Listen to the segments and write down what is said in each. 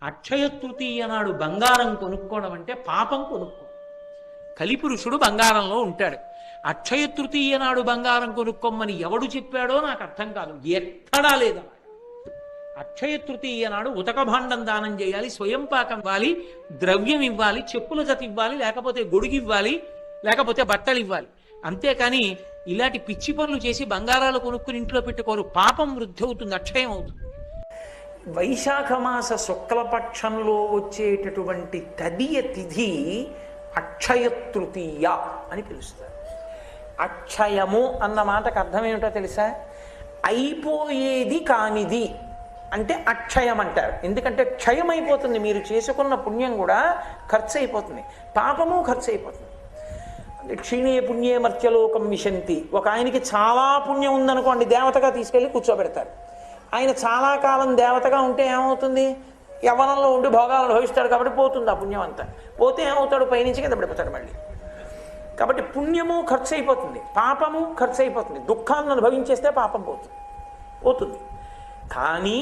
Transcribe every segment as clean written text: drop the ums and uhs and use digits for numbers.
అక్షయ తృతీయ నాడు బంగారం కొనుక్కోవడం అంటే పాపం కొనుక్కో. కలిపురుషుడు బంగారంలో ఉంటాడు. అక్షయ తృతీయ నాడు బంగారం కొనుక్కోమని ఎవడు చెప్పాడో నాకు అర్థం కాదు, ఎక్కడా లేదా. అక్షయ తృతీయ నాడు ఉతక భాండం దానం చేయాలి, స్వయం పాకం ఇవ్వాలి, ద్రవ్యం ఇవ్వాలి, చెప్పుల జత ఇవ్వాలి, లేకపోతే గొడుగు ఇవ్వాలి, లేకపోతే బట్టలు ఇవ్వాలి. అంతేకాని ఇలాంటి పిచ్చి పనులు చేసి బంగారాలు కొనుక్కుని ఇంట్లో పెట్టుకోరు. పాపం వృద్ధి అవుతుంది, అక్షయం అవుతుంది. వైశాఖ మాస శుక్లపక్షంలో వచ్చేటటువంటి తదియ తిథి అక్షయ తృతీయ అని పిలుస్తారు. అక్షయము అన్న మాటకు అర్థం ఏమిటో తెలుసా? అయిపోయేది కానిది అంటే అక్షయం అంటారు. ఎందుకంటే క్షయం అయిపోతుంది, మీరు చేసుకున్న పుణ్యం కూడా ఖర్చు అయిపోతుంది, పాపము ఖర్చు అయిపోతుంది. క్షీణే పుణ్యే మర్త్యలోకం విశంతి. ఒక ఆయనకి చాలా పుణ్యం ఉందనుకోండి, దేవతగా తీసుకెళ్ళి కూర్చోబెడతారు. ఆయన చాలా కాలం దేవతగా ఉంటే ఏమవుతుంది? యవ్వనంలో ఉండి భోగాలు అనుభవిస్తాడు కాబట్టి పోతుంది ఆ పుణ్యం అంతా. పోతే ఏమవుతాడు? పైనుంచి కింద పడిపోతాడు మళ్ళీ. కాబట్టి పుణ్యము ఖర్చు అయిపోతుంది, పాపము ఖర్చు అయిపోతుంది. దుఃఖాలను అనుభవించేస్తే పాపం పోతుంది. కానీ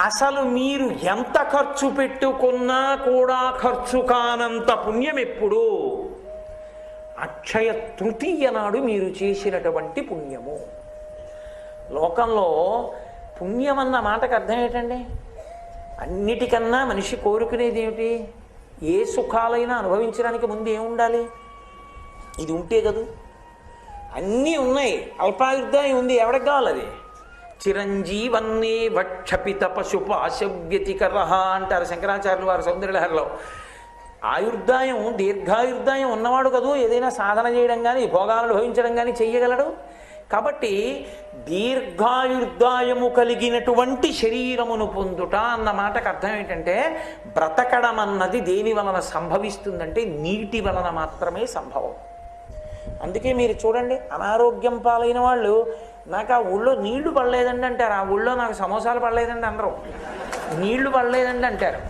అసలు మీరు ఎంత ఖర్చు పెట్టుకున్నా కూడా ఖర్చు కానంత పుణ్యం ఎప్పుడు? అక్షయ తృతీయ నాడు మీరు చేసినటువంటి పుణ్యము. లోకంలో పుణ్యం అన్న మాటకు అర్థం ఏంటండి? అన్నిటికన్నా మనిషి కోరుకునేది ఏమిటి? ఏ సుఖాలైనా అనుభవించడానికి ముందు ఏముండాలి? ఇది ఉంటే కదూ. అన్నీ ఉన్నాయి, అల్పాయుర్దాయం ఉంది, ఎవరికి కావాలి అది? చిరంజీవన్నే వక్షపిత పశుపాశవ్యతికర అంటారు శంకరాచార్యులు వారు సౌందర్యలహరిలో. ఆయుర్దాయం, దీర్ఘాయుర్దాయం ఉన్నవాడు కదూ ఏదైనా సాధన చేయడం కానీ భోగాలను అనుభవించడం కానీ చెయ్యగలడు. కాబట్టి దీర్ఘాయుర్దాయము కలిగినటువంటి శరీరమును పొందుట అన్న మాటకు అర్థం ఏంటంటే, బ్రతకడం అన్నది దేని వలన సంభవిస్తుందంటే నీటి వలన మాత్రమే సంభవం. అందుకే మీరు చూడండి, అనారోగ్యం పాలైన వాళ్ళు నాకు ఆ ఊళ్ళో నీళ్లు పడలేదండి అంటారు, ఆ ఊళ్ళో నాకు సమోసాలు పడలేదండి అనరు, నీళ్లు పడలేదండి అంటారు.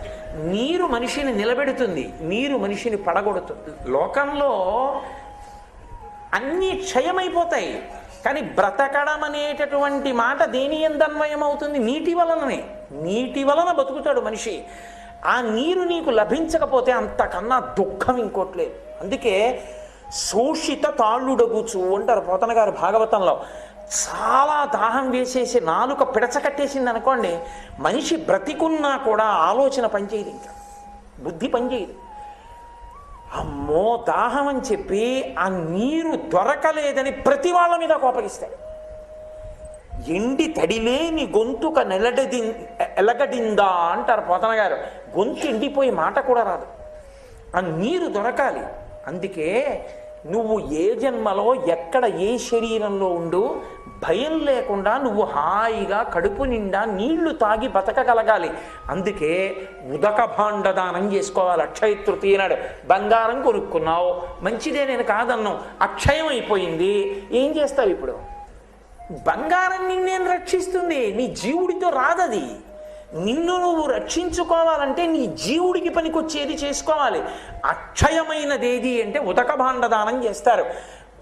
నీరు మనిషిని నిలబెడుతుంది, నీరు మనిషిని పడగొడుతుంది. లోకంలో అన్నీ క్షయమైపోతాయి, కానీ బ్రతకడం అనేటటువంటి మాట దేని ఎందన్వయం అవుతుంది? నీటి వలననే. నీటి వలన బతుకుతాడు మనిషి. ఆ నీరు నీకు లభించకపోతే అంతకన్నా దుఃఖం ఇంకోట్లేదు. అందుకే శోషిత తాళ్ళుడగుచు అంటారు పోతన గారు భాగవతంలో. చాలా దాహం వేసేసి నాలుక పిడచకట్టేసింది అనుకోండి, మనిషి బ్రతికున్నా కూడా ఆలోచన పనిచేయదు, ఇంకా బుద్ధి పనిచేయదు. అమ్మో దాహం అని చెప్పి ఆ నీరు దొరకలేదని ప్రతి వాళ్ళ మీద కోపగిస్తాడు. ఎండి తడిలేని గొంతుక ఎలగడిందా అంటారు పోతన గారు. గొంతు ఎండిపోయి మాట కూడా రాదు, ఆ నీరు దొరకాలి. అందుకే నువ్వు ఏ జన్మలో ఎక్కడ ఏ శరీరంలో ఉండు, భయం లేకుండా నువ్వు హాయిగా కడుపు నిండా నీళ్లు తాగి బతకగలగాలి. అందుకే ఉదక భాండ దానం చేసుకోవాలి. అక్షయ తృతీయ నాడు బంగారం కొనుక్కున్నావు, మంచిదే, నేను కాదన్నావు, అక్షయం అయిపోయింది, ఏం చేస్తావు ఇప్పుడు? బంగారం నిన్నేం రక్షిస్తుంది? నీ జీవుడితో రాదది. నిన్ను నువ్వు రక్షించుకోవాలంటే నీ జీవుడికి పనికొచ్చేది చేసుకోవాలి. అక్షయమైనది ఏది అంటే ఉదక భాండదానం చేస్తారు.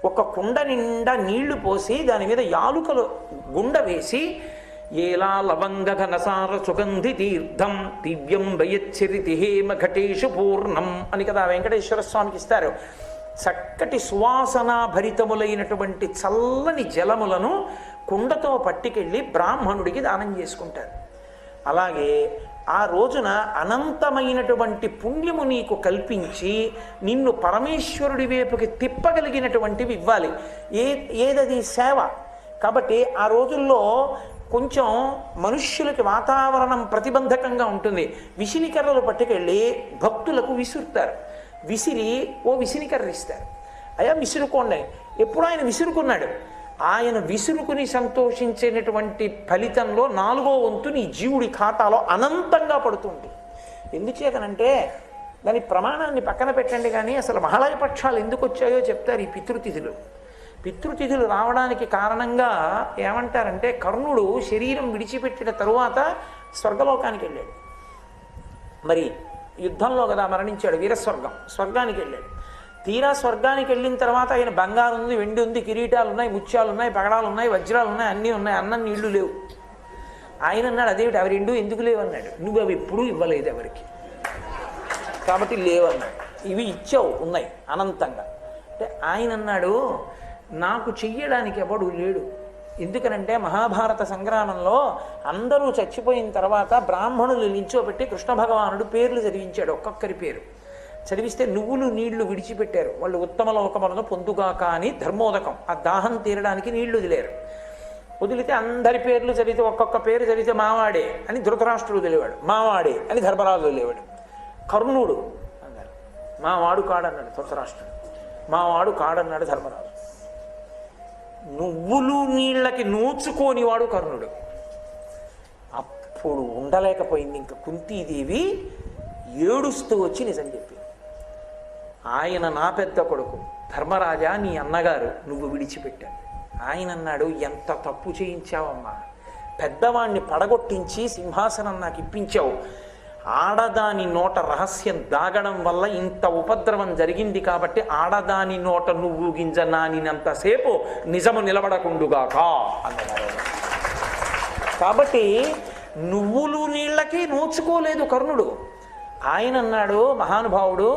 ఒక కుండ నిండా నీళ్లు పోసి దాని మీద యాలుకలు గుండ వేసి ఏలా లవంగ ఘనసార సుగంధి తీర్థం దివ్యం వయచ్చరితి హేమ ఘటేషు పూర్ణం అని కదా వెంకటేశ్వర స్వామికి ఇస్తారు. చక్కటి సువాసనా భరితములైనటువంటి చల్లని జలములను కుండతో పట్టుకెళ్ళి బ్రాహ్మణుడికి దానం చేసుకుంటారు. అలాగే ఆ రోజున అనంతమైనటువంటి పుణ్యము నీకు కల్పించి నిన్ను పరమేశ్వరుడి వైపుకి తిప్పగలిగినటువంటివి ఇవ్వాలి. ఏదది? సేవ. కాబట్టి ఆ రోజుల్లో కొంచెం మనుష్యులకి వాతావరణం ప్రతిబంధకంగా ఉంటుంది. విసినికర్రలు పట్టుకెళ్ళి భక్తులకు విసురుతారు. విసిరి ఓ విసినికర్ర ఇస్తారు, అయ్యా విసురుకోండి. ఎప్పుడు ఆయన విసురుకున్నాడు, ఆయన విసురుకుని సంతోషించేటటువంటి ఫలితంలో 4వ వంతు నీ జీవుడి ఖాతాలో అనంతంగా పడుతుంది. ఎందుచేతనంటే దాని ప్రమాణాన్ని పక్కన పెట్టండి, కానీ అసలు మహాలయ పక్షాలు ఎందుకు వచ్చాయో చెప్తారు. ఈ పితృతిథులు రావడానికి కారణంగా ఏమంటారంటే, కర్ణుడు శరీరం విడిచిపెట్టిన తరువాత స్వర్గలోకానికి వెళ్ళాడు. మరి యుద్ధంలో కదా మరణించాడు, స్వర్గానికి వెళ్ళాడు. తీరా స్వర్గానికి వెళ్ళిన తర్వాత ఆయన బంగారం ఉంది, వెండి ఉంది, కిరీటాలు ఉన్నాయి, ముత్యాలు ఉన్నాయి, పగడాలు ఉన్నాయి, వజ్రాలు ఉన్నాయి, అన్నీ ఉన్నాయి. అన్నం నీళ్లు లేవు. ఆయన అన్నాడు, అదేమిటి అవి రెండు ఎందుకు లేవన్నాడు. నువ్వు అవి ఎప్పుడూ ఇవ్వలేదు ఎవరికి, కాబట్టి లేవన్నాడు. ఇవి ఇచ్చావు, ఉన్నాయి అనంతంగా. అంటే ఆయన అన్నాడు, నాకు చెయ్యడానికి ఎవడు లేడు. ఎందుకనంటే మహాభారత సంగ్రామంలో అందరూ చచ్చిపోయిన తర్వాత బ్రాహ్మణులు నిల్చోబెట్టి కృష్ణ భగవానుడు పేర్లు చదివించాడు, ఒక్కొక్కరి పేరు చదివిస్తే నువ్వులు నీళ్లు విడిచిపెట్టారు. వాళ్ళు ఉత్తమ లోకములను పొందుగాక అని ధర్మోదకం, ఆ దాహం తీరడానికి నీళ్లు వదిలేరు. వదిలితే అందరి పేర్లు చదివితే ఒక్కొక్క పేరు చదివితే మావాడే అని ధృతరాష్ట్రుడు తెలివాడు, మావాడే అని ధర్మరాజు తెలివాడు. కర్ణుడు అన్నారు, మావాడు కాడన్నాడు ధృతరాష్ట్రుడు, మావాడు కాడన్నాడు ధర్మరాజు. నువ్వులు నీళ్ళకి నోచుకోనివాడు కర్ణుడు. అప్పుడు ఉండలేకపోయింది ఇంకా కుంతీదేవి, ఏడుస్తూ వచ్చి నిజం చెప్పింది. ఆయన నా పెద్ద కొడుకు ధర్మరాజా, నీ అన్నగారు నువ్వు విడిచిపెట్టావు. ఆయన అన్నాడు, ఎంత తప్పు చేయించావమ్మా, పెద్దవాణ్ణి పడగొట్టించి సింహాసనం నాకు ఇప్పించావు. ఆడదాని నోట రహస్యం దాగడం వల్ల ఇంత ఉపద్రవం జరిగింది కాబట్టి ఆడదాని నోట నువ్వు గింజ నానినంతసేపు నిజము నిలబడకుండుగాక అన్నవారు. కాబట్టి నువ్వులు నీళ్ళకి నోచుకోలేదు కర్ణుడు. ఆయన అన్నాడు, మహానుభావుడు,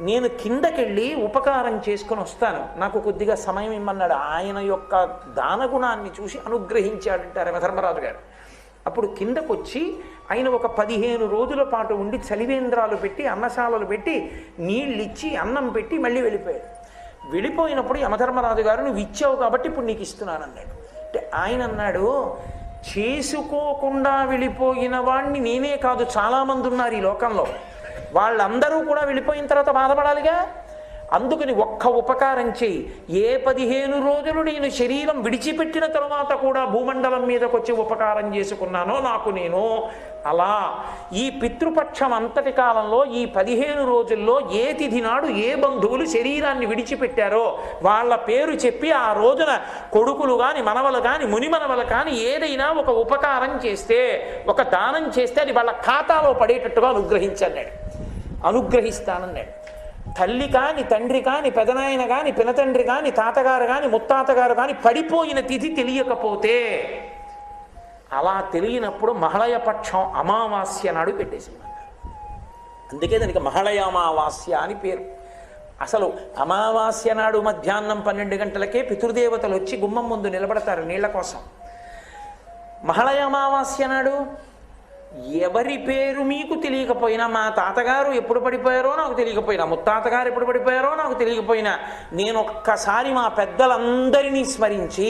నేను కిందకెళ్ళి ఉపకారం చేసుకుని వస్తాను, నాకు కొద్దిగా సమయం ఇమ్మన్నాడు. ఆయన యొక్క దానగుణాన్ని చూసి అనుగ్రహించాడంటారు యమధర్మరాజు గారు. అప్పుడు కిందకొచ్చి ఆయన ఒక 15 రోజుల పాటు ఉండి చలివేంద్రాలు పెట్టి అన్నశాలలు పెట్టి నీళ్ళిచ్చి అన్నం పెట్టి మళ్ళీ వెళ్ళిపోయాడు. వెళ్ళిపోయినప్పుడు యమధర్మరాజు గారు, నువ్వు ఇచ్చావు కాబట్టి ఇప్పుడు నీకు ఇస్తున్నాను అన్నాడు. అంటే ఆయన అన్నాడు, చేసుకోకుండా వెళ్ళిపోయిన వాడిని నేనే కాదు చాలామంది ఉన్నారు ఈ లోకంలో, వాళ్ళందరూ కూడా వెళ్ళిపోయిన తర్వాత బాధపడాలిగా. అందుకని ఒక్క ఉపకారం చేయి, ఏ 15 రోజులు నేను శరీరం విడిచిపెట్టిన తర్వాత కూడా భూమండలం మీదకి వచ్చి ఉపకారం చేసుకున్నానో నాకు నేను, అలా ఈ పితృపక్షం అంతటి కాలంలో ఈ 15 రోజుల్లో ఏ తిథి నాడు ఏ బంధువులు శరీరాన్ని విడిచిపెట్టారో వాళ్ళ పేరు చెప్పి ఆ రోజున కొడుకులు కానీ మనవలు కానీ మునిమనవలు కానీ ఏదైనా ఒక ఉపకారం చేస్తే, ఒక దానం చేస్తే అది వాళ్ళ ఖాతాలో పడేటట్టుగా అనుగ్రహిస్తానన్నాడు. తల్లి కాని తండ్రి కాని పెదనాయన కాని పినతండ్రి కాని తాతగారు కాని ముత్తాతగారు కాని పడిపోయిన తిథి తెలియకపోతే, అలా తెలియనప్పుడు మహళయపక్షం అమావాస్య నాడు పెట్టేసిందన్నారు. అందుకే దానికి మహళయ అమావాస్య అని పేరు. అసలు అమావాస్య నాడు మధ్యాహ్నం 12 గంటలకే పితృదేవతలు వచ్చి గుమ్మం ముందు నిలబడతారు నీళ్ల కోసం. మహళయ అమావాస్య నాడు ఎవరి పేరు మీకు తెలియకపోయినా, మా తాతగారు ఎప్పుడు పడిపోయారో నాకు తెలియకపోయినా, ముత్తాతగారు ఎప్పుడు పడిపోయారో నాకు తెలియకపోయినా, నేను ఒక్కసారి మా పెద్దలందరినీ స్మరించి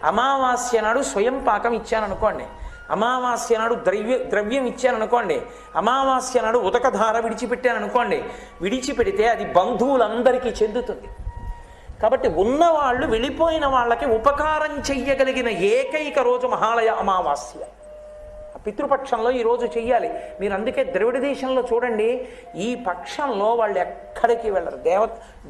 అమావాస్య నాడు స్వయం పాకం ఇచ్చాననుకోండి, అమావాస్య నాడు ద్రవ్యం ఇచ్చాననుకోండి, అమావాస్య నాడు ఉదకధార విడిచిపెట్టాననుకోండి, విడిచిపెడితే అది బంధువులందరికీ చెందుతుంది. కాబట్టి ఉన్నవాళ్ళు వెళ్ళిపోయిన వాళ్ళకి ఉపకారం చెయ్యగలిగిన ఏకైక రోజు మహాలయ అమావాస్య. పితృపక్షంలో ఈరోజు చెయ్యాలి. మీరు అందుకే ద్రవిడ దేశంలో చూడండి, ఈ పక్షంలో వాళ్ళు ఎక్కడికి వెళ్ళరు,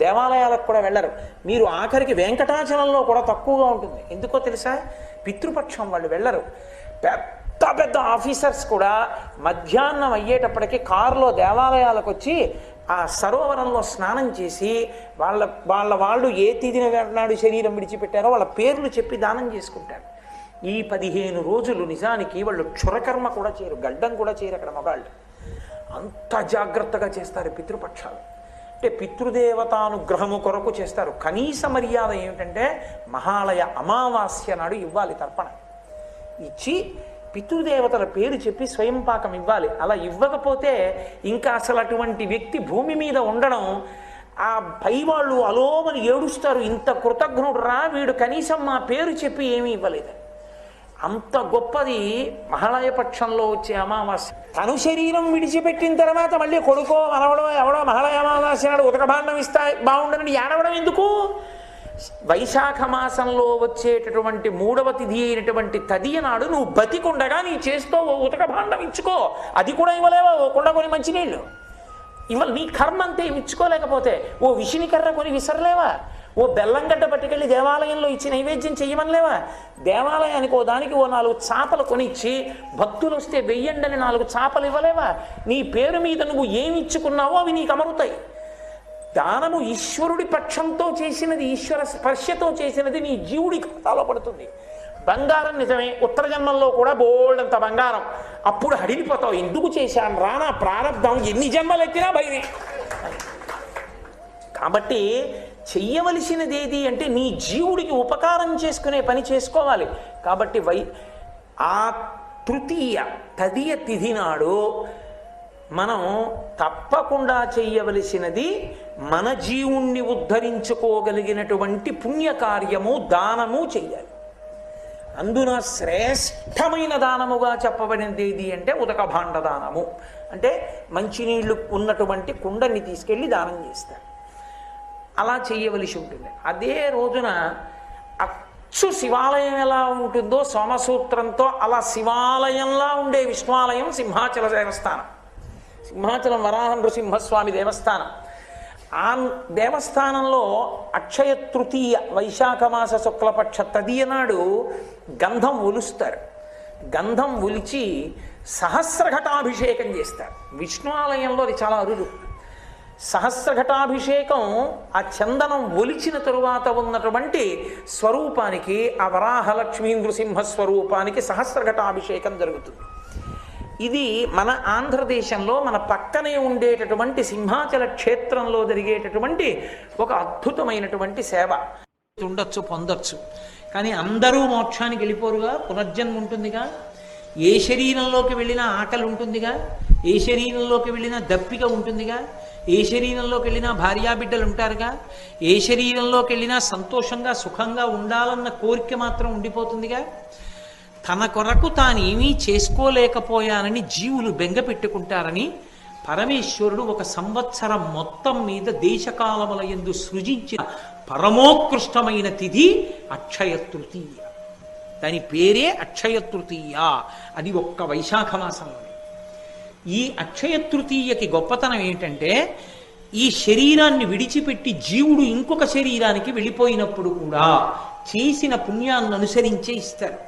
దేవాలయాలకు కూడా వెళ్ళరు. మీరు ఆఖరికి వెంకటాచలంలో కూడా తక్కువగా ఉంటుంది. ఎందుకో తెలుసా? పితృపక్షం వాళ్ళు వెళ్ళరు. పెద్ద పెద్ద ఆఫీసర్స్ కూడా మధ్యాహ్నం అయ్యేటప్పటికి కారులో దేవాలయాలకు వచ్చి ఆ సరోవరంలో స్నానం చేసి వాళ్ళు ఏ తిథిన నాడు శరీరం విడిచిపెట్టారో వాళ్ళ పేర్లు చెప్పి దానం చేసుకుంటారు. ఈ 15 రోజులు నిజానికి వాళ్ళు క్షురకర్మ కూడా చేయరు, గడ్డం కూడా చేయరు అక్కడ మగాళ్ళు. అంత జాగ్రత్తగా చేస్తారు పితృపక్షాలు. అంటే పితృదేవతానుగ్రహము కొరకు చేస్తారు. కనీస మర్యాద ఏమిటంటే మహాలయ అమావాస్య నాడు ఇవ్వాలి తర్పణ. ఇచ్చి పితృదేవతల పేరు చెప్పి స్వయం పాకం ఇవ్వాలి. అలా ఇవ్వకపోతే ఇంకా అసలు అటువంటి వ్యక్తి భూమి మీద ఉండడం, ఆ పైవాళ్ళు అలోమని ఏడుస్తారు, ఇంత కృతజ్ఞుడు రా వీడు కనీసం మా పేరు చెప్పి ఏమీ ఇవ్వలేదు. అంత గొప్పది మహాలయ పక్షంలో వచ్చే అమావాస్య. తను శరీరం విడిచిపెట్టిన తర్వాత మళ్ళీ కొడుకో మనవడో ఎవడో మహాలయ అమావాస్య నాడు ఉతకభాండం ఇస్తా బాగుండని ఏడవడం ఎందుకు? వైశాఖ మాసంలో వచ్చేటటువంటి 3వ తిథి అయినటువంటి తదియ నాడు నువ్వు బతికుండగా నీ చేస్తూ ఓ ఉతకభాండం ఇచ్చుకో. అది కూడా ఇవ్వలేవా? ఓ కుండ కొని మంచినీళ్ళు నీ కర్మ అంతే. ఇచ్చుకోలేకపోతే ఓ విషినికర్ర కొని విసరలేవా? ఓ బెల్లంగడ్డ పట్టుకెళ్ళి దేవాలయంలో ఇచ్చి నైవేద్యం చెయ్యమనిలేవా? దేవాలయానికి ఓ దానికి ఓ 4 చాపలు కొనిచ్చి భక్తులు వస్తే వెయ్యండని 4 చాపలు ఇవ్వలేవా? నీ పేరు మీద నువ్వు ఏమి ఇచ్చుకున్నావో అవి నీకు అమరుతాయి. దానము ఈశ్వరుడి పక్షంతో చేసినది, ఈశ్వర స్పర్శతో చేసినది నీ జీవుడి ఖాతాలో పడుతుంది. బంగారం నిజమే, ఉత్తర జన్మల్లో కూడా బోల్డంత బంగారం. అప్పుడు హడిలిపోతావు, ఎందుకు చేశాను రా, నా ప్రారంధం ఎన్ని జన్మలు ఎత్తినా భయమే. కాబట్టి చెయ్యవలసినది ఏది అంటే నీ జీవుడికి ఉపకారం చేసుకునే పని చేసుకోవాలి. కాబట్టి ఆ తృతీయ తదియ తిథి నాడు మనం తప్పకుండా చెయ్యవలసినది మన జీవుణ్ణి ఉద్ధరించుకోగలిగినటువంటి పుణ్యకార్యము, దానము చెయ్యాలి. అందున శ్రేష్టమైన దానముగా చెప్పబడినది ఏది అంటే ఉదక భాండ దానము. అంటే మంచినీళ్లు ఉన్నటువంటి కుండని తీసుకెళ్ళి దానం చేస్తారు. అలా చేయవలసి ఉంటుంది. అదే రోజున అచ్చు శివాలయం ఎలా ఉంటుందో సోమసూత్రంతో అలా శివాలయంలా ఉండే విష్ణువాలయం సింహాచల దేవస్థానం, సింహాచలం వరాహ నృసింహస్వామి దేవస్థానం. ఆ దేవస్థానంలో అక్షయ తృతీయ వైశాఖ మాస శుక్లపక్ష తదియ నాడు గంధం ఒలుస్తారు. గంధం ఒలిచి సహస్రఘటాభిషేకం చేస్తారు. విష్ణు ఆలయంలో అది చాలా అరుదు. సహస్రఘటాభిషేకం ఆ చందనం ఒలిచిన తరువాత ఉన్నటువంటి స్వరూపానికి, ఆ వరాహలక్ష్మీ నృసింహ స్వరూపానికి సహస్రఘటాభిషేకం జరుగుతుంది. ఇది మన ఆంధ్రదేశంలో మన పక్కనే ఉండేటటువంటి సింహాచల క్షేత్రంలో జరిగేటటువంటి ఒక అద్భుతమైనటువంటి సేవ. ఉండొచ్చు, పొందొచ్చు, కానీ అందరూ మోక్షానికి వెళ్ళిపోరుగా. పునర్జన్మ ఉంటుందిగా. ఏ శరీరంలోకి వెళ్ళినా ఆకలి ఉంటుందిగా, ఏ శరీరంలోకి వెళ్ళినా దప్పిక ఉంటుందిగా, ఏ శరీరంలోకి వెళ్ళినా భార్యాబిడ్డలు ఉంటారుగా, ఏ శరీరంలోకి వెళ్ళినా సంతోషంగా సుఖంగా ఉండాలన్న కోరిక మాత్రం ఉండిపోతుందిగా. తన కొరకు తానేమీ చేసుకోలేకపోయానని జీవులు బెంగ పెట్టుకుంటారని పరమేశ్వరుడు ఒక సంవత్సరం మొత్తం మీద దేశకాలముల యందు సృజించిన పరమోత్కృష్టమైన తిథి అక్షయ తృతీయ. దాని పేరే అక్షయ తృతీయ. అది ఒక్క వైశాఖ మాసంలో. ఈ అక్షయ తృతీయకి గొప్పతనం ఏంటంటే, ఈ శరీరాన్ని విడిచిపెట్టి జీవుడు ఇంకొక శరీరానికి వెళ్ళిపోయినప్పుడు కూడా చేసిన పుణ్యాన్ని అనుసరించే ఇస్తారు.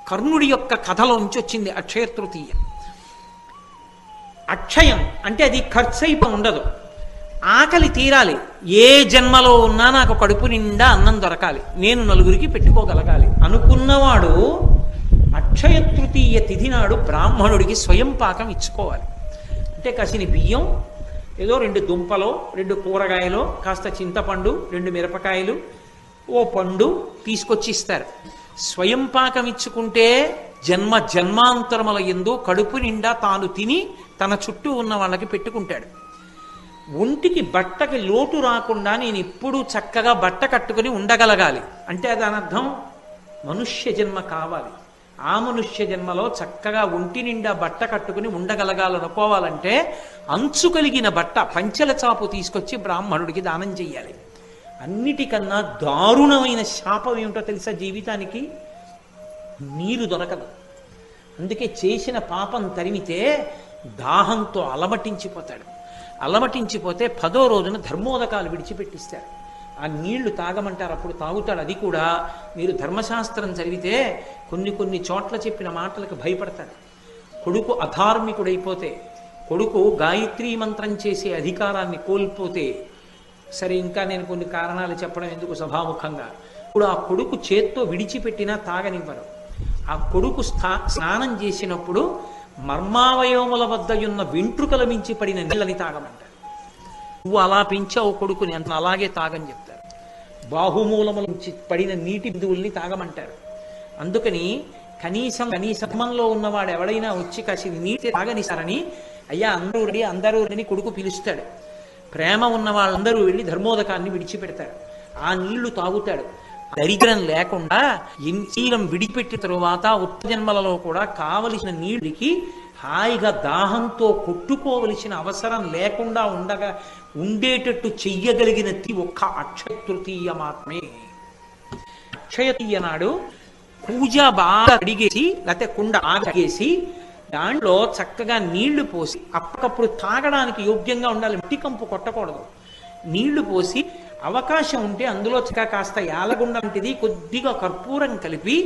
కర్ణుడి యొక్క కథలోంచి వచ్చింది అక్షయ తృతీయ. అక్షయం అంటే అది ఖర్చయిపో ఉండదు. ఆకలి తీరాలి. ఏ జన్మలో ఉన్నా నాకు కడుపు నిండా అన్నం దొరకాలి, నేను నలుగురికి పెట్టుకోగలగాలి అనుకున్నవాడు అక్షయ తృతీయ తిథి నాడు బ్రాహ్మణుడికి స్వయం పాకం ఇచ్చుకోవాలి. అంటే కసిని బియ్యం, ఏదో 2 దుంపలో 2 కూరగాయలు, కాస్త చింతపండు, 2 మిరపకాయలు, ఓ పండు తీసుకొచ్చి ఇస్తారు. స్వయం పాకం ఇచ్చుకుంటే జన్మాంతరముల యందు కడుపు నిండా తాను తిని తన చుట్టూ ఉన్న వాళ్ళకి పెట్టుకుంటాడు. ఒంటికి బట్టకి లోటు రాకుండా నేను ఎప్పుడూ చక్కగా బట్ట కట్టుకుని ఉండగలగాలి అంటే దాని అర్థం మనుష్య జన్మ కావాలి. ఆ మనుష్య జన్మలో చక్కగా ఒంటి నిండా బట్ట కట్టుకుని ఉండగలగాలనుకోవాలంటే అంచు కలిగిన బట్ట, పంచెల చాపు తీసుకొచ్చి బ్రాహ్మణుడికి దానం చెయ్యాలి. అన్నిటికన్నా దారుణమైన శాపం ఏమిటో తెలుసా జీవితానికి? నీరు దొరకదు. అందుకే చేసిన పాపం తరిమితే దాహంతో అలమటించిపోతాడు. అలమటించిపోతే 10వ రోజున ధర్మోదకాలు విడిచిపెట్టిస్తారు. ఆ నీళ్లు తాగమంటారు, అప్పుడు తాగుతాడు. అది కూడా మీరు ధర్మశాస్త్రం చదివితే కొన్ని చోట్ల చెప్పిన మాటలకు భయపడతాడు. కొడుకు అధార్మికుడైపోతే, కొడుకు గాయత్రీ మంత్రం చేసే అధికారాన్ని కోల్పోతే, సరే ఇంకా నేను కొన్ని కారణాలు చెప్పడం ఎందుకు సభాముఖంగా, ఇప్పుడు ఆ కొడుకు చేత్తో విడిచిపెట్టినా తాగనివ్వరు. ఆ కొడుకు స్నానం చేసినప్పుడు మర్మావయవముల వద్ద ఉన్న వెంట్రుకల మించి పడిన నీళ్ళని తాగమంటారు. నువ్వు అలా పెంచావు కొడుకుని, అంత అలాగే తాగని చెప్తారు. బాహుమూలముల నుంచి పడిన నీటి బిందువుల్ని తాగమంటారు. అందుకని కనీసంలో ఉన్నవాడు ఎవడైనా వచ్చి కాసి నీటి తాగనిస్తారని, అయ్యా అందరూ రెడీ కొడుకు పిలుస్తాడు. ప్రేమ ఉన్న వాళ్ళందరూ వెళ్ళి ధర్మోదకాన్ని విడిచిపెడతారు. ఆ నీళ్లు తాగుతాడు. దరిద్రం లేకుండా శరీరం విడిపెట్టిన తరువాత ఉత్తర జన్మలలో కూడా కావలసిన నీళ్ళకి హాయిగా దాహంతో కొట్టుకోవలసిన అవసరం లేకుండా ఉండేటట్టు చెయ్యగలిగిన ఒక్క అక్షయ తృతీయ మాత్రమే. అక్షయ తృతీయ నాడు పూజ బాగా అడిగేసి, లేకపోతే కుండ ఆగేసి దాంట్లో చక్కగా నీళ్లు పోసి, అప్పటికప్పుడు తాగడానికి యోగ్యంగా ఉండాలి, మట్టి కంపు కొట్టకూడదు. నీళ్లు పోసి అవకాశం ఉంటే అందులో కాస్త యాలగుండ వంటిది కొద్దిగా కర్పూరం కలిపి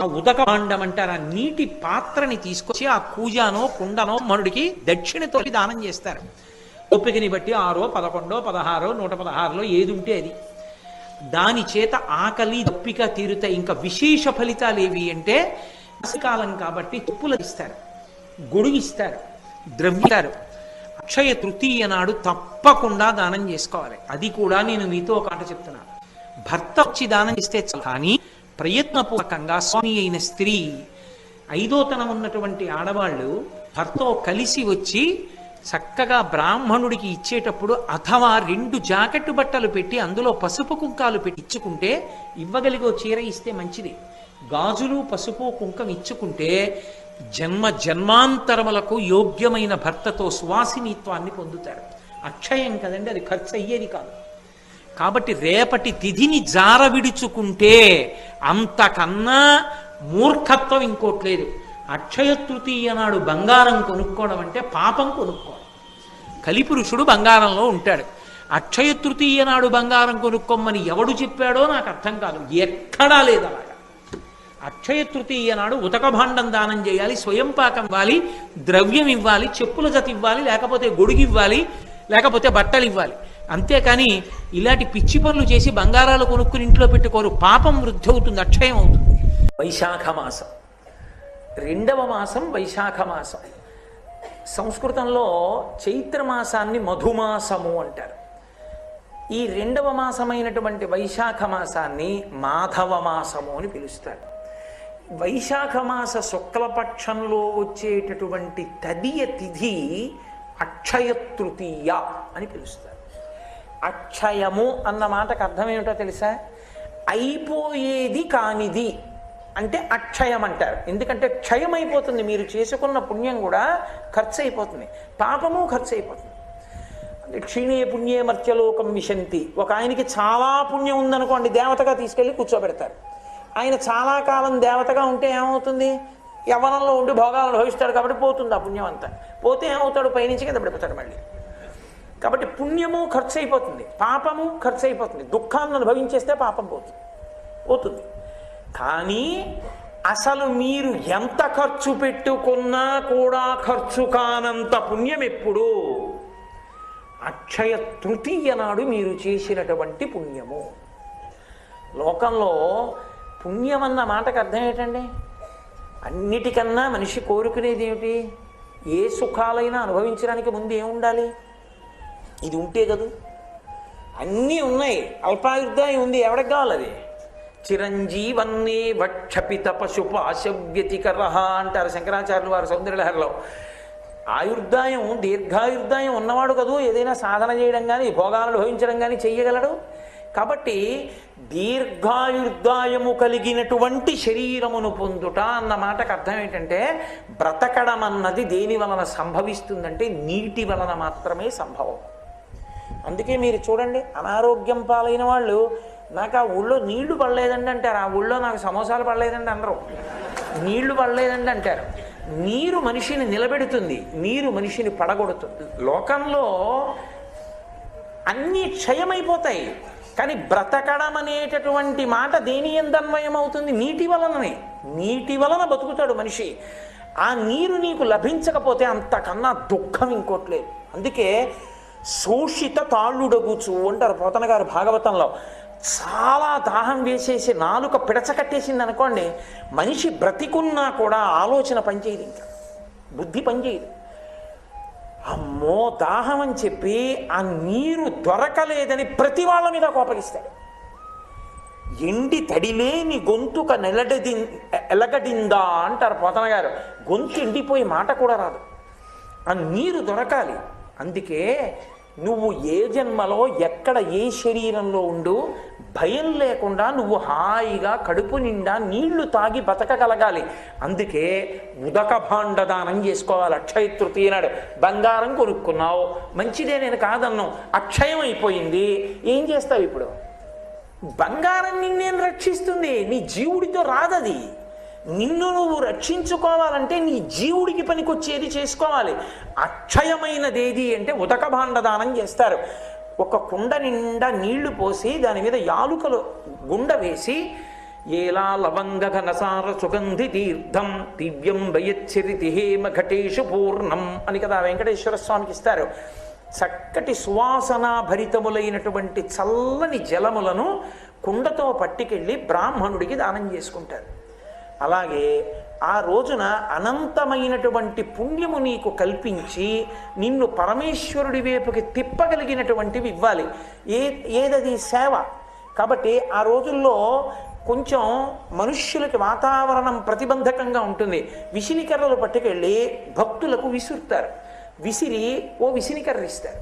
ఆ ఉదక భాండం అంటారు, ఆ నీటి పాత్రని తీసుకొచ్చి ఆ కూజానో కుండనో మనుడికి దక్షిణతో దానం చేస్తారు. ఓపికని బట్టి 6, 11, 16, 116లో ఏది ఉంటే అది. దాని చేత ఆకలి దప్పిక తీరుతాయి. ఇంకా విశేష ఫలితాలు ఏవి అంటే కాలం కాబట్టి చెప్పులు ఇస్తారు, గొడుగు ఇస్తారు, ద్రవ్యారు. అక్షయ తృతీయ నాడు తప్పకుండా దానం చేసుకోవాలి. అది కూడా నేను మీతో ఒక మాట చెప్తున్నాను. భర్త వచ్చి దానం చేస్తే కానీ ప్రయత్నపూర్వకంగా స్వామి అయిన స్త్రీ, ఐదోతనం ఉన్నటువంటి ఆడవాళ్ళు భర్తతో కలిసి వచ్చి చక్కగా బ్రాహ్మణుడికి ఇచ్చేటప్పుడు అథవా 2 జాకెట్టు బట్టలు పెట్టి అందులో పసుపు కుంకాలు పెట్టి ఇచ్చుకుంటే, ఇవ్వగలిగో చీర ఇస్తే మంచిది. గాజులు పసుపు కుంకం ఇచ్చుకుంటే జన్మ జన్మాంతరములకు యోగ్యమైన భర్తతో సువాసినిత్వాన్ని పొందుతారు. అక్షయం కదండి, అది ఖర్చు అయ్యేది కాదు. కాబట్టి రేపటి తిథిని జార విడుచుకుంటే అంతకన్నా మూర్ఖత్వం ఇంకోట్లేదు. అక్షయ తృతీయ నాడు బంగారం కొనుక్కోవడం అంటే పాపం కొనుక్కోవడం. కలిపురుషుడు బంగారంలో ఉంటాడు. అక్షయ తృతీయ నాడు బంగారం కొనుక్కోమని ఎవడు చెప్పాడో నాకు అర్థం కాదు, ఎక్కడా లేదు అలాగా. అక్షయ తృతీయ నాడు ఉతక భాండం దానం చేయాలి, స్వయం పాకం ఇవ్వాలి, ద్రవ్యం ఇవ్వాలి, చెప్పుల జత ఇవ్వాలి, లేకపోతే గొడుగు ఇవ్వాలి, లేకపోతే బట్టలు ఇవ్వాలి. అంతేకాని ఇలాంటి పిచ్చి పనులు చేసి బంగారాలు కొనుక్కుని ఇంట్లో పెట్టుకోరు. పాపం వృద్ధి అవుతుంది, అక్షయం అవుతుంది. వైశాఖ మాసం, 2వ మాసం వైశాఖ మాసం. సంస్కృతంలో చైత్రమాసాన్ని మధుమాసము అంటారు. ఈ 2వ మాసమైనటువంటి వైశాఖ మాసాన్ని మాధవ మాసము అని పిలుస్తారు. వైశాఖ మాస శుక్లపక్షంలో వచ్చేటటువంటి తదియ తిథి అక్షయ తృతీయ అని పిలుస్తారు. అక్షయము అన్న మాటకు అర్థం ఏమిటో తెలుసా? అయిపోయేది కానిది అంటే అక్షయం అంటారు. ఎందుకంటే క్షయం అయిపోతుంది, మీరు చేసుకున్న పుణ్యం కూడా ఖర్చు అయిపోతుంది, పాపము ఖర్చు అయిపోతుంది. క్షీణే పుణ్యే మర్త్యలోకం విశంతి. ఒక ఆయనకి చాలా పుణ్యం ఉందనుకోండి, దేవతగా తీసుకెళ్ళి కూర్చోబెడతారు. ఆయన చాలా కాలం దేవతగా ఉంటే ఏమవుతుంది? యవ్వనంలో ఉండి భోగాలు అనుభవిస్తాడు కాబట్టి పోతుంది ఆ పుణ్యం అంతా. పోతే ఏమవుతాడు? పైనుంచి కింద పడిపోతాడు మళ్ళీ. కాబట్టి పుణ్యము ఖర్చు అయిపోతుంది, పాపము ఖర్చు అయిపోతుంది. దుఃఖాన్ని అనుభవించేస్తే పాపం పోతుంది. కానీ అసలు మీరు ఎంత ఖర్చు పెట్టుకున్నా కూడా ఖర్చు కానంత పుణ్యం ఎప్పుడు? అక్షయ తృతీయ నాడు మీరు చేసినటువంటి పుణ్యము. లోకంలో పుణ్యం అన్న మాటకు అర్థం ఏంటండి? అన్నిటికన్నా మనిషి కోరుకునేది ఏమిటి? ఏ సుఖాలైనా అనుభవించడానికి ముందు ఏముండాలి? ఇది ఉంటే కదూ. అన్నీ ఉన్నాయి, అల్పాయుర్దాయం ఉంది, ఎవరికి కావాలి అది? చిరంజీవన్నే వక్షపిత పశుపాశవ్యతికర అంటారు శంకరాచార్యులు వారు సౌందర్యలహరిలో. ఆయుర్దాయం, దీర్ఘాయుర్దాయం ఉన్నవాడు కదూ ఏదైనా సాధన చేయడం కానీ భోగాలను అనుభవించడం కానీ చెయ్యగలడు. కాబట్టి దీర్ఘాయుర్దాయము కలిగినటువంటి శరీరమును పొందుట అన్న మాటకు అర్థం ఏంటంటే, బ్రతకడం అన్నది దేని వలన సంభవిస్తుందంటే నీటి వలన మాత్రమే సంభవం. అందుకే మీరు చూడండి, అనారోగ్యం పాలైన వాళ్ళు నాకు ఆ ఊళ్ళో నీళ్లు పడలేదండి అంటారు, ఆ ఊళ్ళో నాకు సమోసాలు పడలేదండి అనరు, నీళ్లు పడలేదండి అంటారు. నీరు మనిషిని నిలబెడుతుంది, నీరు మనిషిని పడగొడుతుంది. లోకంలో అన్నీ క్షయమైపోతాయి, కానీ బ్రతకడం అనేటటువంటి మాట దేని ఎందన్వయం అవుతుంది? నీటి వలననే. నీటి వలన బతుకుతాడు మనిషి. ఆ నీరు నీకు లభించకపోతే అంతకన్నా దుఃఖం ఇంకోట్లేదు. అందుకే శోషిత తాళ్ళుడగుచు అంటారు పోతన గారు భాగవతంలో. చాలా దాహం వేసేసి నాలుక పిడచకట్టేసింది అనుకోండి, మనిషి బ్రతికున్నా కూడా ఆలోచన పనిచేయదు, ఇంకా బుద్ధి పనిచేయదు. అమ్మో దాహం అని చెప్పి ఆ నీరు దొరకలేదని ప్రతి వాళ్ళ మీద కోపగిస్తాడు. ఎండి తడిలేని గొంతుక ఎలగడిందా అంటారు పోతన గారు. గొంతు ఎండిపోయి మాట కూడా రాదు, ఆ నీరు దొరకాలి. అందుకే నువ్వు ఏ జన్మలో ఎక్కడ ఏ శరీరంలో ఉండు భయం లేకుండా నువ్వు హాయిగా కడుపు నిండా నీళ్లు తాగి బతకగలగాలి. అందుకే ఉదక భాండదానం చేసుకోవాలి. అక్షయ తృతీయ నాడు బంగారం కొనుక్కున్నావు, మంచిదే, నేను కాదన్నావు, అక్షయం అయిపోయింది, ఏం చేస్తావు ఇప్పుడు? బంగారం నిన్నేం రక్షిస్తుంది? నీ జీవుడితో రాదది. నిన్ను నువ్వు రక్షించుకోవాలంటే నీ జీవుడికి పనికొచ్చేది చేసుకోవాలి. అక్షయమైనది ఏది అంటే ఉదక భాండదానం చేస్తారు. ఒక కుండ నిండా నీళ్లు పోసి దాని మీద యాలుకలు గుండ వేసి ఏలా లవంగ ఘనసార సుగంధి తీర్థం దివ్యం వయచ్చరితి హేమ ఘటేషు పూర్ణం అని కదా వెంకటేశ్వర స్వామికి ఇస్తారు. చక్కటి సువాసనా భరితములైనటువంటి చల్లని జలములను కుండతో పట్టుకెళ్ళి బ్రాహ్మణుడికి దానం చేసుకుంటారు. అలాగే ఆ రోజున అనంతమైనటువంటి పుణ్యము నీకు కల్పించి నిన్ను పరమేశ్వరుడి వైపుకి తిప్పగలిగినటువంటివి ఇవ్వాలి. ఏదది సేవ. కాబట్టి ఆ రోజుల్లో కొంచెం మనుష్యులకి వాతావరణం ప్రతిబంధకంగా ఉంటుంది. విసినికర్రలు పట్టుకెళ్ళి భక్తులకు విసురుతారు. విసిరి ఓ విసినికర్ర ఇస్తారు.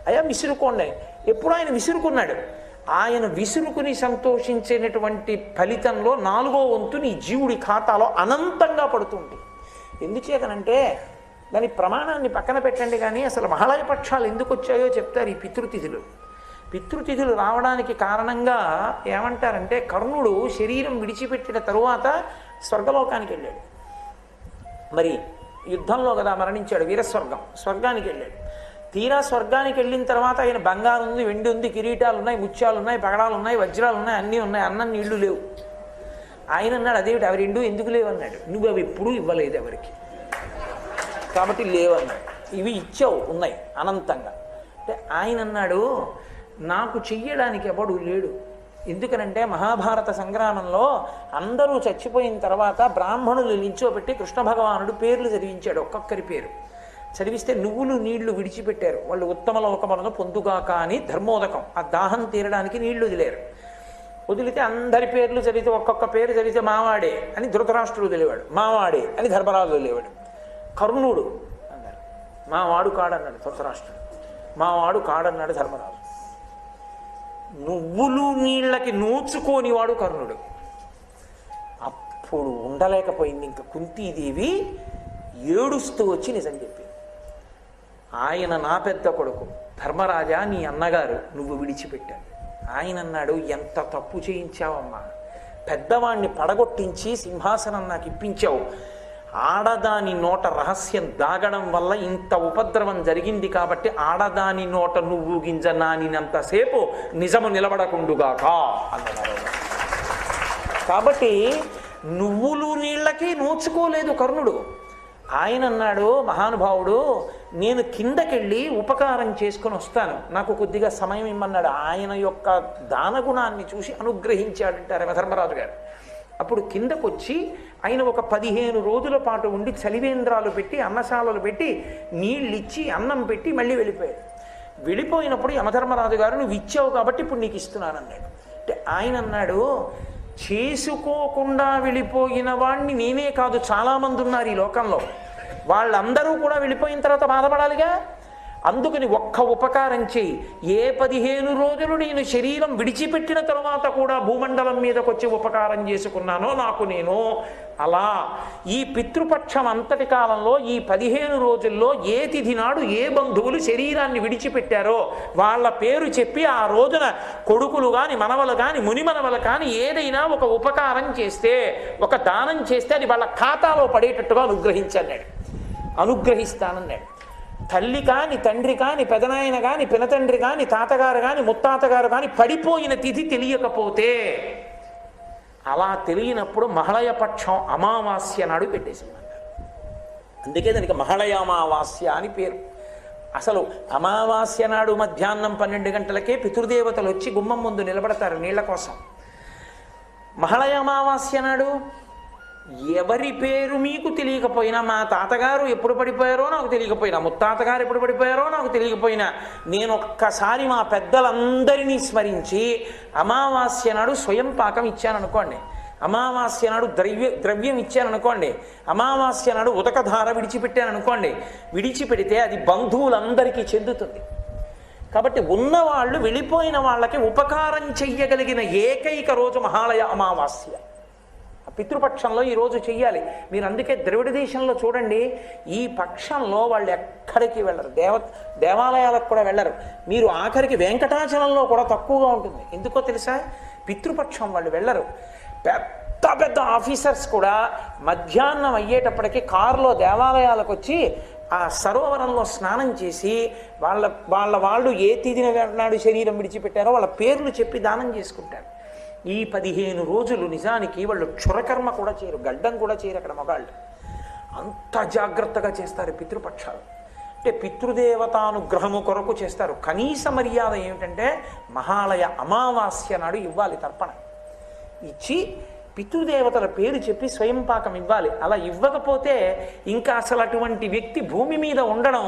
అయ్యా విసురుకోండి. ఎప్పుడు ఆయన విసురుకున్నాడు. ఆయన విసురుకుని సంతోషించేటటువంటి ఫలితంలో 4వ వంతు నీ జీవుడి ఖాతాలో అనంతంగా పడుతుంది. ఎందుచేతనంటే దాని ప్రమాణాన్ని పక్కన పెట్టండి, కానీ అసలు మహాలయ పక్షాలు ఎందుకు వచ్చాయో చెప్తారు ఈ పితృతిథులు. పితృతిథులు రావడానికి కారణంగా ఏమంటారంటే, కర్ణుడు శరీరం విడిచిపెట్టిన తరువాత స్వర్గలోకానికి వెళ్ళాడు. మరి యుద్ధంలో కదా మరణించాడు, స్వర్గానికి వెళ్ళాడు. తీరా స్వర్గానికి వెళ్ళిన తర్వాత ఆయన బంగారం ఉంది, వెండి ఉంది, కిరీటాలు ఉన్నాయి, ముత్యాలు ఉన్నాయి, పగడాలు ఉన్నాయి, వజ్రాలు ఉన్నాయి, అన్నీ ఉన్నాయి. అన్నం నీళ్లు లేవు. ఆయన అన్నాడు, అదేమిటి అవి రెండు ఎందుకు లేవు అన్నాడు. నువ్వు అవి ఎప్పుడూ ఇవ్వలేదు ఎవరికి, కాబట్టి లేవన్నాడు. ఇవి ఇచ్చావు, ఉన్నాయి అనంతంగా. అంటే ఆయన అన్నాడు, నాకు చెయ్యడానికి ఎవడు లేడు. ఎందుకనంటే మహాభారత సంగ్రామంలో అందరూ చచ్చిపోయిన తర్వాత బ్రాహ్మణులు నిల్చోబెట్టి కృష్ణ భగవానుడు పేర్లు చదివించాడు. ఒక్కొక్కరి పేరు చదివిస్తే నువ్వులు నీళ్లు విడిచిపెట్టారు. వాళ్ళు ఉత్తమ లోకములను పొందుగాక అని ధర్మోదకం, ఆ దాహం తీరడానికి నీళ్లు వదిలేరు. వదిలితే అందరి పేర్లు చదివితే ఒక్కొక్క పేరు చదివితే మావాడే అని ధృతరాష్ట్రుడు వదిలేవాడు, మావాడే అని ధర్మరాజు వదిలేవాడు. కర్ణుడు అన్నారు, మావాడు కాడన్నాడు ధృతరాష్ట్రుడు, మావాడు కాడన్నాడు ధర్మరాజు. నువ్వులు నీళ్ళకి నోచుకోనివాడు కర్ణుడు. అప్పుడు ఉండలేకపోయింది ఇంకా కుంతీదేవి, ఏడుస్తూ వచ్చి నిజం చెప్పింది. ఆయన నా పెద్ద కొడుకు ధర్మరాజా, నీ అన్నగారు నువ్వు విడిచిపెట్టావు. ఆయన అన్నాడు, ఎంత తప్పు చేయించావమ్మా, పెద్దవాణ్ణి పడగొట్టించి సింహాసనం నాకు ఇప్పించావు. ఆడదాని నోట రహస్యం దాగడం వల్ల ఇంత ఉపద్రవం జరిగింది కాబట్టి ఆడదాని నోట నువ్వు గింజ నానినంతసేపు నిజము నిలబడకుండుగాక అన్నారు. కాబట్టి నువ్వులు నీళ్ళకి నోచుకోలేదు కర్ణుడు. ఆయన అన్నాడు, మహానుభావుడు, నేను కిందకెళ్ళి ఉపకారం చేసుకొని వస్తాను, నాకు కొద్దిగా సమయం ఇమ్మన్నాడు. ఆయన యొక్క దానగుణాన్ని చూసి అనుగ్రహించాడంటారు యమధర్మరాజు గారు. అప్పుడు కిందకొచ్చి ఆయన ఒక 15 రోజుల పాటు ఉండి చలివేంద్రాలు పెట్టి అన్నశాలలు పెట్టి నీళ్ళిచ్చి అన్నం పెట్టి మళ్ళీ వెళ్ళిపోయాడు. వెళ్ళిపోయినప్పుడు యమధర్మరాజు గారు, నువ్వు ఇచ్చావు కాబట్టి ఇప్పుడు నీకు ఇస్తున్నాను అన్నాడు. అంటే ఆయన అన్నాడు, చేసుకోకుండా వెళ్ళిపోయిన వాడిని నేనే కాదు చాలామంది ఉన్నారు ఈ లోకంలో, వాళ్ళందరూ కూడా వెళ్ళిపోయిన తర్వాత బాధపడాలిగా. అందుకని ఒక్క ఉపకారం చేయి. ఏ 15 రోజులు నేను శరీరం విడిచిపెట్టిన తర్వాత కూడా భూమండలం మీదకి వచ్చి ఉపకారం చేసుకున్నానో నాకు నేను, అలా ఈ పితృపక్షం అంతటి కాలంలో ఈ 15 రోజుల్లో ఏ తిథి నాడు ఏ బంధువులు శరీరాన్ని విడిచిపెట్టారో వాళ్ళ పేరు చెప్పి ఆ రోజున కొడుకులు కానీ మనవలు కానీ మునిమనవలు కానీ ఏదైనా ఒక ఉపకారం చేస్తే, ఒక దానం చేస్తే అది వాళ్ళ ఖాతాలో పడేటట్టుగా అనుగ్రహిస్తానన్నాడు. తల్లి కాని తండ్రి కాని పెదనాయన కాని పినతండ్రి కాని తాతగారు కాని ముత్తాతగారు కాని పడిపోయిన తిథి తెలియకపోతే, అలా తెలియనప్పుడు మహళయపక్షం అమావాస్య నాడు పెట్టేసిందన్నారు. అందుకే దానికి మహళయామావాస్య అని పేరు. అసలు అమావాస్య నాడు మధ్యాహ్నం 12 గంటలకే పితృదేవతలు వచ్చి గుమ్మం ముందు నిలబడతారు నీళ్ల కోసం. మహళయామావాస్య నాడు ఎవరి పేరు మీకు తెలియకపోయినా, మా తాతగారు ఎప్పుడు పడిపోయారో నాకు తెలియకపోయినా, ముత్తాతగారు ఎప్పుడు పడిపోయారో నాకు తెలియకపోయినా, నేను ఒక్కసారి మా పెద్దలందరినీ స్మరించి అమావాస్య నాడు స్వయం పాకం ఇచ్చాననుకోండి, అమావాస్య నాడు ద్రవ్యం ఇచ్చాననుకోండి, అమావాస్య నాడు ఉదకధార విడిచిపెట్టాననుకోండి, విడిచిపెడితే అది బంధువులందరికీ చెందుతుంది. కాబట్టి ఉన్నవాళ్ళు వెళ్ళిపోయిన వాళ్ళకి ఉపకారం చెయ్యగలిగిన ఏకైక రోజు మహాలయ అమావాస్య. పితృపక్షంలో ఈరోజు చెయ్యాలి. మీరు అందుకే ద్రవిడ దేశంలో చూడండి, ఈ పక్షంలో వాళ్ళు ఎక్కడికి వెళ్ళరు, దేవాలయాలకు కూడా వెళ్ళరు. మీరు ఆఖరికి వెంకటాచలంలో కూడా తక్కువగా ఉంటుంది. ఎందుకో తెలుసా? పితృపక్షం వాళ్ళు వెళ్ళరు. పెద్ద పెద్ద ఆఫీసర్స్ కూడా మధ్యాహ్నం అయ్యేటప్పటికీ కారులో దేవాలయాలకు వచ్చి ఆ సరోవరంలో స్నానం చేసి వాళ్ళు ఏ తిథిన నాడు శరీరం విడిచిపెట్టారో వాళ్ళ పేర్లు చెప్పి దానం చేసుకుంటారు. ఈ 15 రోజులు నిజానికి వాళ్ళు క్షురకర్మ కూడా చేయరు, గడ్డం కూడా చేయరు అక్కడ మగాళ్ళు. అంత జాగ్రత్తగా చేస్తారు పితృపక్షాలు. అంటే పితృదేవతానుగ్రహము కొరకు చేస్తారు. కనీస మర్యాద ఏమిటంటే మహాలయ అమావాస్య నాడు ఇవ్వాలి తర్పణ. ఇచ్చి పితృదేవతల పేరు చెప్పి స్వయం పాకం ఇవ్వాలి. అలా ఇవ్వకపోతే ఇంకా అసలు అటువంటి వ్యక్తి భూమి మీద ఉండడం,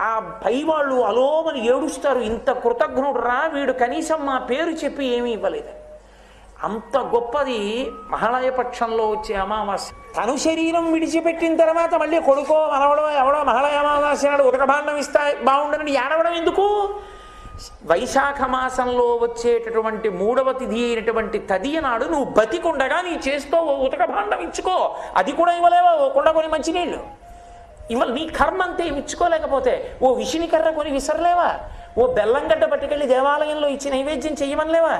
ఆ పైవాళ్ళు అలోమని ఏడుస్తారు, ఇంత కృతజ్ఞుడు రా వీడు కనీసం మా పేరు చెప్పి ఏమీ ఇవ్వలేదు. అంత గొప్పది మహాలయ పక్షంలో వచ్చే అమావాస్య. తను శరీరం విడిచిపెట్టిన తర్వాత మళ్ళీ కొడుకో మనవడో ఎవడో మహాలయ అమావాస్య నాడు ఉతకభాండం ఇస్తా బాగుండదని ఏడవడం ఎందుకు? వైశాఖ మాసంలో వచ్చేటటువంటి 3వ తిథి అయినటువంటి తదియ నాడు నువ్వు బతికుండగా నీ చేస్తూ ఓ ఉతకభాండం ఇచ్చుకో. అది కూడా ఇవ్వలేవా? ఓ కుండ కొని మంచినీళ్ళు ఇవ్వాలి. నీ కర్మ అంతే ఇచ్చుకోలేకపోతే ఓ విషినికర్ర కొని విసరలేవా? ఓ బెల్లంగడ్డ పట్టుకెళ్ళి దేవాలయంలో ఇచ్చి నైవేద్యం చెయ్యమనిలేవా?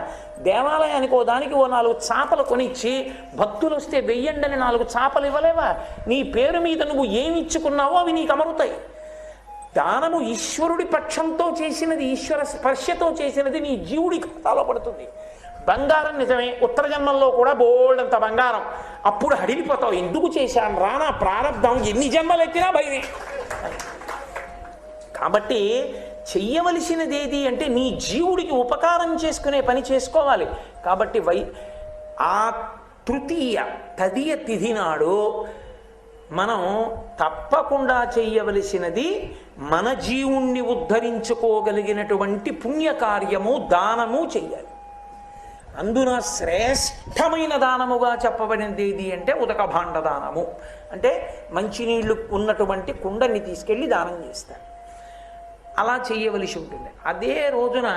దేవాలయానికి ఓ దానికి ఓ 4 చాపలు కొనిచ్చి భక్తులు వస్తే వెయ్యండని 4 చాపలు ఇవ్వలేవా? నీ పేరు మీద నువ్వు ఏమి ఇచ్చుకున్నావో అవి నీకు అమరుతాయి. దానము ఈశ్వరుడి పక్షంతో చేసినది, ఈశ్వర స్పర్శతో చేసినది నీ జీవుడి ఖాతాలో పడుతుంది. బంగారం నిజమే, ఉత్తర జన్మల్లో కూడా బోల్డంత బంగారం. అప్పుడు హడిలిపోతావు, ఎందుకు చేశాను రానా ప్రారంధం, ఎన్ని జన్మలు ఎత్తినా భయమే. కాబట్టి చెయ్యవలసినది ఏది అంటే నీ జీవుడికి ఉపకారం చేసుకునే పని చేసుకోవాలి. కాబట్టి ఆ తృతీయ తదియ తిథి నాడు మనం తప్పకుండా చెయ్యవలసినది మన జీవుణ్ణి ఉద్ధరించుకోగలిగినటువంటి పుణ్యకార్యము, దానము చెయ్యాలి. అందున శ్రేష్టమైన దానముగా చెప్పబడినది ఏది అంటే ఉదకభాండ దానము. అంటే మంచినీళ్లు ఉన్నటువంటి కుండని తీసుకెళ్ళి దానం చేస్తారు. అలా చేయవలసి ఉంటుంది. అదే రోజున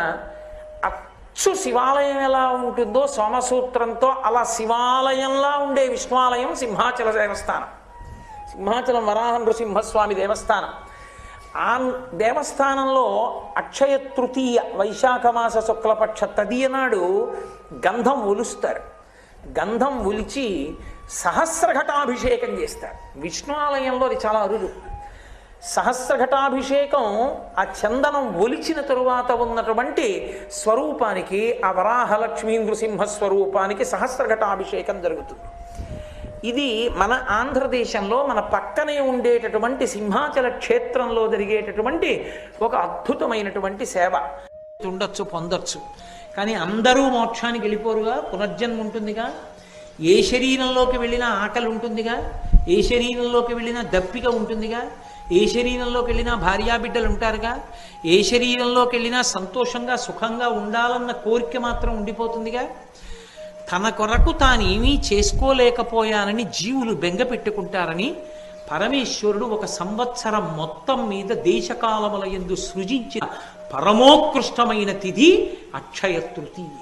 అచ్చు శివాలయం ఎలా ఉంటుందో సోమసూత్రంతో అలా శివాలయంలా ఉండే విష్ణువాలయం సింహాచల దేవస్థానం, సింహాచలం వరాహ నృసింహస్వామి దేవస్థానం. ఆ దేవస్థానంలో అక్షయ తృతీయ వైశాఖ మాస శుక్లపక్ష తదియ నాడు గంధం ఒలుస్తారు. గంధం ఒలిచి సహస్రఘటాభిషేకం చేస్తారు. విష్ణు ఆలయంలో అది చాలా అరుదు. సహస్రఘటాభిషేకం ఆ చందనం ఒలిచిన తరువాత ఉన్నటువంటి స్వరూపానికి, ఆ వరాహలక్ష్మీ నృసింహ స్వరూపానికి సహస్రఘటాభిషేకం జరుగుతుంది. ఇది మన ఆంధ్రదేశంలో మన పక్కనే ఉండేటటువంటి సింహాచల క్షేత్రంలో జరిగేటటువంటి ఒక అద్భుతమైనటువంటి సేవ. ఉండొచ్చు, పొందొచ్చు, కానీ అందరూ మోక్షానికి వెళ్ళిపోరుగా. పునర్జన్మ ఉంటుందిగా. ఏ శరీరంలోకి వెళ్ళినా ఆకలి ఉంటుందిగా, ఏ శరీరంలోకి వెళ్ళినా దప్పిక ఉంటుందిగా, ఏ శరీరంలోకి వెళ్ళినా భార్యాబిడ్డలు ఉంటారుగా, ఏ శరీరంలోకి వెళ్ళినా సంతోషంగా సుఖంగా ఉండాలన్న కోరిక మాత్రం ఉండిపోతుందిగా. తన కొరకు తానేమీ చేసుకోలేకపోయానని జీవులు బెంగ పెట్టుకుంటారని పరమేశ్వరుడు 1 సంవత్సరం మొత్తం మీద దేశకాలముల యందు సృజించిన పరమోత్కృష్టమైన తిథి అక్షయ తృతీయ.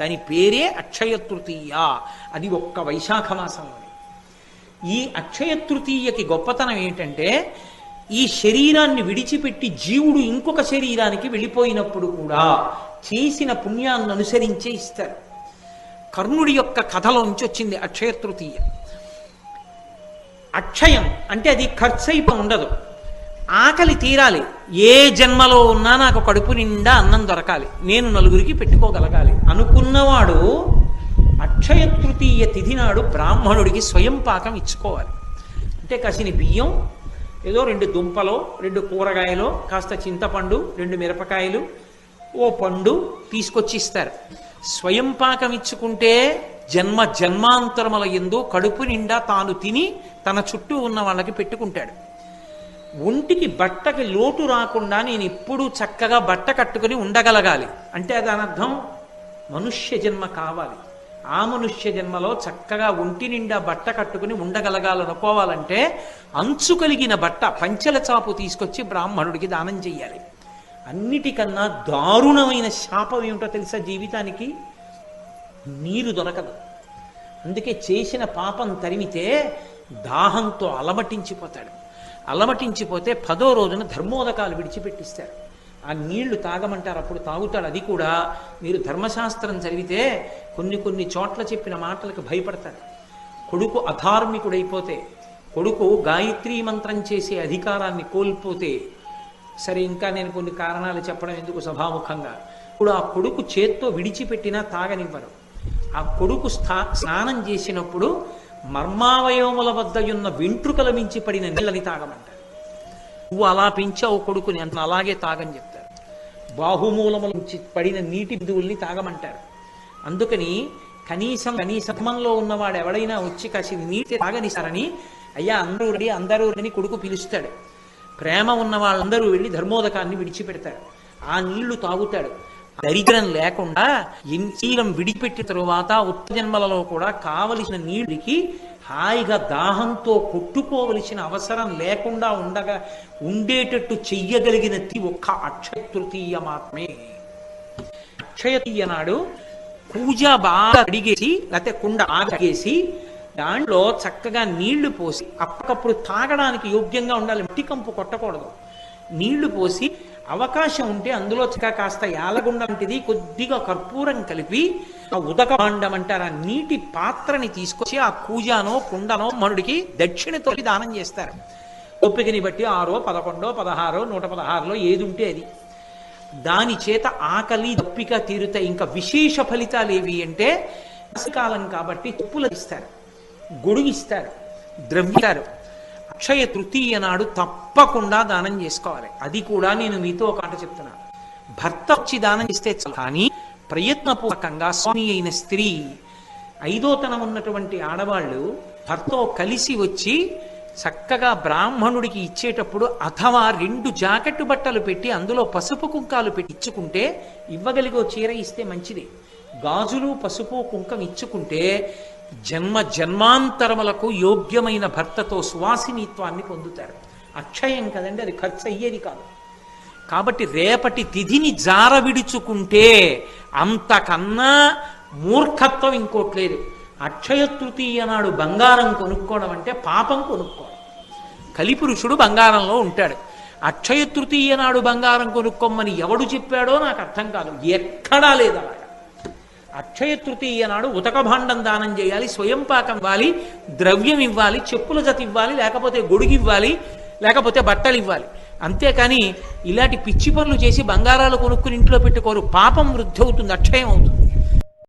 దాని పేరే అక్షయ తృతీయ. అది ఒక్క వైశాఖ మాసంలోనే. ఈ అక్షయ తృతీయకి గొప్పతనం ఏంటంటే, ఈ శరీరాన్ని విడిచిపెట్టి జీవుడు ఇంకొక శరీరానికి వెళ్ళిపోయినప్పుడు కూడా చేసిన పుణ్యాన్ని అనుసరించే ఇస్తారు. కర్ణుడి యొక్క కథలోంచి వచ్చింది అక్షయ తృతీయ. అక్షయం అంటే అది ఖర్చు అయిపోయి ఉండదు. ఆకలి తీరాలి. ఏ జన్మలో ఉన్నా నాకు కడుపు నిండా అన్నం దొరకాలి, నేను నలుగురికి పెట్టుకోగలగాలి అనుకున్నవాడు అక్షయ తృతీయ తిథి నాడు బ్రాహ్మణుడికి స్వయం పాకం ఇచ్చుకోవాలి. అంటే కసిని బియ్యం, ఏదో 2 దుంపలో, 2 కూరగాయలో, కాస్త చింతపండు, 2 మిరపకాయలు, ఓ పండు తీసుకొచ్చి ఇస్తారు. స్వయం పాకం ఇచ్చుకుంటే జన్మాంతరముల యందు కడుపు నిండా తాను తిని తన చుట్టూ ఉన్న వాళ్ళకి పెట్టుకుంటాడు. ఒంటికి బట్టకి లోటు రాకుండా నేను ఎప్పుడూ చక్కగా బట్ట కట్టుకుని ఉండగలగాలి అంటే దాని అర్థం మనుష్య జన్మ కావాలి. ఆ మనుష్య జన్మలో చక్కగా ఒంటి నిండా బట్ట కట్టుకుని ఉండగలగాలనుకోవాలంటే అంచు కలిగిన బట్ట, పంచెల చాపు తీసుకొచ్చి బ్రాహ్మణుడికి దానం చెయ్యాలి. అన్నిటికన్నా దారుణమైన శాపం ఏమిటో తెలుసా? జీవితానికి నీరు దొరకదు. అందుకే చేసిన పాపం తరిమితే దాహంతో అలమటించిపోతాడు. అలమటించిపోతే 10వ రోజున ధర్మోదకాలు విడిచిపెట్టిస్తారు. ఆ నీళ్లు తాగమంటారు, అప్పుడు తాగుతాడు. అది కూడా మీరు ధర్మశాస్త్రం చదివితే కొన్ని చోట్ల చెప్పిన మాటలకు భయపడతాడు. కొడుకు అధార్మికుడైపోతే, కొడుకు గాయత్రీ మంత్రం చేసే అధికారాన్ని కోల్పోతే, సరే ఇంకా నేను కొన్ని కారణాలు చెప్పడం ఎందుకు సభాముఖంగా, ఇప్పుడు ఆ కొడుకు చేత్తో విడిచిపెట్టినా తాగనివ్వరు. ఆ కొడుకు స్నానం చేసినప్పుడు మర్మావయవముల వద్ద ఉన్న వెంట్రుకల మించి పడిన నీళ్ళని తాగమంటారు. నువ్వు అలా పెంచావు కొడుకుని అంత అలాగే తాగని చెప్తారు. బాహుమూలముల నుంచి పడిన నీటి బిందువుల్ని తాగమంటారు. అందుకని కనీసంలో ఉన్నవాడు ఎవడైనా వచ్చి కాసి నీటి తాగనిస్తారని, అయ్యా అందరూ అని కొడుకు పిలుస్తాడు. ప్రేమ ఉన్న వాళ్ళందరూ వెళ్ళి ధర్మోదకాన్ని విడిచిపెడతారు. ఆ నీళ్లు తాగుతాడు. దరిద్రం లేకుండా శీలం విడిపెట్టిన తరువాత ఉత్తర జన్మలలో కూడా కావలసిన నీళ్ళకి హాయిగా దాహంతో కొట్టుకోవలసిన అవసరం లేకుండా ఉండేటట్టు చెయ్యగలిగిన ఒక్క అక్షయ తృతీయ మాత్రమే. అక్షయ తృతీయ నాడు పూజ బాగా అడిగేసి, లేకపోతే కుండ ఆగేసి దాంట్లో చక్కగా నీళ్లు పోసి, అప్పటికప్పుడు తాగడానికి యోగ్యంగా ఉండాలి, మట్టి కంపు కొట్టకూడదు. నీళ్లు పోసి అవకాశం ఉంటే అందులో కాస్త యాలగుండ వంటిది కొద్దిగా కర్పూరం కలిపి ఆ ఉదక భాండం అంటారు ఆ నీటి పాత్రని తీసుకొచ్చి ఆ కూజానో కుండనో మనుడికి దక్షిణతో దానం చేస్తారు. ఓపికని బట్టి 6, 11, 16, 116లో ఏది ఉంటే అది. దాని చేత ఆకలి దప్పిక తీరుతాయి. ఇంకా విశేష ఫలితాలు ఏవి అంటే, కాలం కాబట్టి చెప్పులు ఇస్తారు, గొడుగు ఇస్తారు, ద్రవ్యారు. అక్షయ తృతీయ నాడు తప్పకుండా దానం చేసుకోవాలి. అది కూడా నేను మీతో ఒక మాట చెప్తున్నాను. భర్త వచ్చి దానం చేస్తే కానీ ప్రయత్నపూర్వకంగా స్వామి అయిన స్త్రీ, 5వ తనం ఉన్నటువంటి ఆడవాళ్ళు భర్తతో కలిసి వచ్చి చక్కగా బ్రాహ్మణుడికి ఇచ్చేటప్పుడు, అథవా 2 జాకెట్టు బట్టలు పెట్టి అందులో పసుపు కుంకాలు పెట్టి ఇచ్చుకుంటే, ఇవ్వగలిగో చీర ఇస్తే మంచిది. గాజులు పసుపు కుంకం ఇచ్చుకుంటే జన్మాంతరములకు యోగ్యమైన భర్తతో సువాసినిత్వాన్ని పొందుతారు. అక్షయం కదండి, అది ఖర్చు అయ్యేది కాదు. కాబట్టి రేపటి తిథిని జార విడుచుకుంటే అంతకన్నా మూర్ఖత్వం ఇంకోట్లేదు. అక్షయ తృతీయ నాడు బంగారం కొనుక్కోవడం అంటే పాపం కొనుక్కోవడం. కలిపురుషుడు బంగారంలో ఉంటాడు. అక్షయ తృతీయ నాడు బంగారం కొనుక్కోమని ఎవడు చెప్పాడో నాకు అర్థం కాదు, ఎక్కడా లేదు అలాగా. అక్షయ తృతీయ నాడు ఉతక భాండం దానం చేయాలి, స్వయం పాకం ఇవ్వాలి, ద్రవ్యం ఇవ్వాలి, చెప్పుల జత ఇవ్వాలి, లేకపోతే గొడుగు ఇవ్వాలి, లేకపోతే బట్టలు ఇవ్వాలి. అంతేకాని ఇలాంటి పిచ్చి పనులు చేసి బంగారాలు కొనుక్కుని ఇంట్లో పెట్టుకోరు. పాపం వృద్ధి అవుతుంది, అక్షయం అవుతుంది.